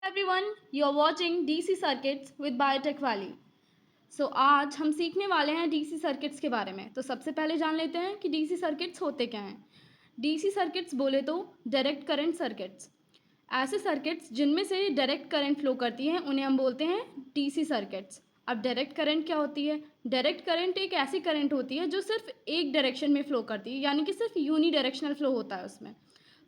Everyone, you are watching DC Circuits with Biotech Valley. आज हम सीखने वाले हैं डीसी सर्किट्स के बारे में। तो सबसे पहले जान लेते हैं कि डीसी सर्किट्स होते क्या हैं। डीसी सर्किट्स बोले तो डायरेक्ट करंट सर्किट्स। ऐसे सर्किट्स जिनमें से डायरेक्ट करंट फ्लो करती है उन्हें हम बोलते हैं डीसी सर्किट्स। अब डायरेक्ट करंट क्या होती है? डायरेक्ट करंट एक ऐसी करंट होती है जो सिर्फ एक डायरेक्शन में फ्लो करती है, यानी कि सिर्फ यूनी डायरेक्शनल फ्लो होता है उसमें।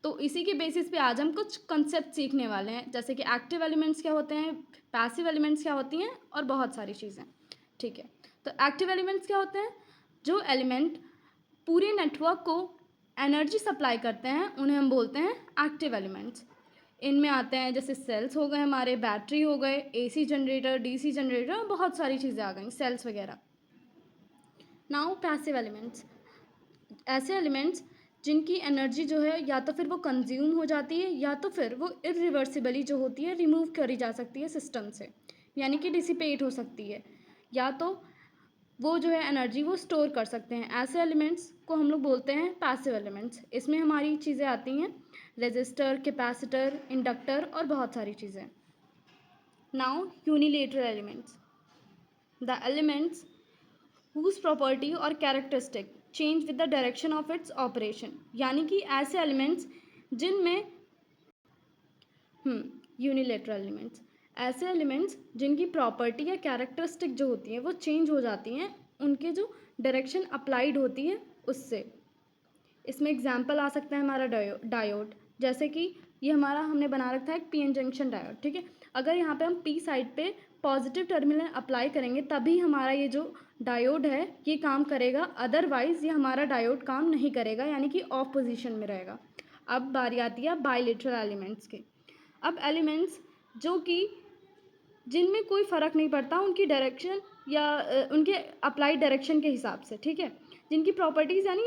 तो इसी के बेसिस पे आज हम कुछ कंसेप्ट सीखने वाले हैं, जैसे कि एक्टिव एलिमेंट्स क्या होते हैं, पैसिव एलिमेंट्स क्या होती हैं और बहुत सारी चीज़ें। ठीक है, तो एक्टिव एलिमेंट्स क्या होते हैं? जो एलिमेंट पूरे नेटवर्क को एनर्जी सप्लाई करते हैं उन्हें हम बोलते हैं एक्टिव एलिमेंट्स। इनमें आते हैं जैसे सेल्स हो गए, हमारे बैटरी हो गए, एसी जनरेटर, डीसी जनरेटर, बहुत सारी चीज़ें आ गई, सेल्स वगैरह। नाउ पैसिव एलिमेंट्स, ऐसे एलिमेंट्स जिनकी एनर्जी जो है या तो फिर वो कंज्यूम हो जाती है या तो फिर वो इरिवर्सिबली जो होती है रिमूव करी जा सकती है सिस्टम से, यानी कि डिसिपेट हो सकती है, या तो वो जो है एनर्जी वो स्टोर कर सकते हैं। ऐसे एलिमेंट्स को हम लोग बोलते हैं पैसिव एलिमेंट्स। इसमें हमारी चीज़ें आती हैं रेजिस्टर, कैपेसिटर, इंडक्टर और बहुत सारी चीज़ें। Now unilateral elements, the elements whose property or characteristic change with the direction of its operation, यानी कि ऐसे एलिमेंट्स जिनमें यूनिलेटरल एलिमेंट्स, ऐसे एलिमेंट्स जिनकी प्रॉपर्टी या कैरेक्टरिस्टिक जो होती हैं वो चेंज हो जाती हैं उनके जो डायरेक्शन अप्लाइड होती है उससे। इसमें एग्जाम्पल आ सकता है हमारा डायोड, जैसे कि ये हमारा हमने बना रखा है एक पीएन जंक्शन डायोड। ठीक है, अगर यहाँ पे हम पी साइड पे पॉजिटिव टर्मिनल अप्लाई करेंगे तभी हमारा ये जो डायोड है ये काम करेगा, अदरवाइज ये हमारा डायोड काम नहीं करेगा, यानी कि ऑफ पोजीशन में रहेगा। अब बारी आती है बायलेटरल एलिमेंट्स के। अब एलिमेंट्स जो कि जिनमें कोई फ़र्क नहीं पड़ता उनकी डायरेक्शन या उनके अप्लाइड डायरेक्शन के हिसाब से, ठीक है, जिनकी प्रॉपर्टीज़ यानी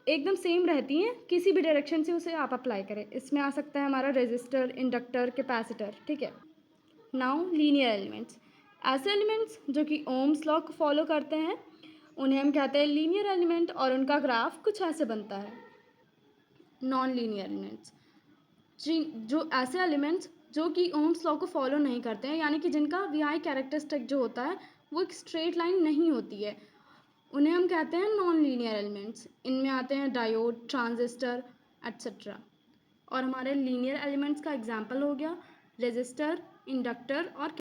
एकदम सेम रहती हैं, किसी भी डायरेक्शन से उसे आप अप्लाई करें। इसमें आ सकता है हमारा रेजिस्टर, इंडक्टर, कैपेसिटर। ठीक है, नाउ लीनियर एलिमेंट्स, ऐसे एलिमेंट्स जो कि ओम्स लॉ को फॉलो करते हैं उन्हें हम कहते हैं लीनियर एलिमेंट, और उनका ग्राफ कुछ ऐसे बनता है। नॉन लीनियर एलिमेंट्स, जो ऐसे एलिमेंट्स जो कि ओम्स लॉ को फॉलो नहीं करते हैं, यानी कि जिनका वी आई कैरेक्टरिस्टिक जो होता है वो एक स्ट्रेट लाइन नहीं होती है, उन्हें हम कहते हैं नॉन लीनियर एलिमेंट्स। इनमें आते हैं डायोड, ट्रांजिस्टर एट्सेट्रा। और हमारे लीनियर एलिमेंट्स का एग्जांपल हो गया रेजिस्टर, इंडक्टर और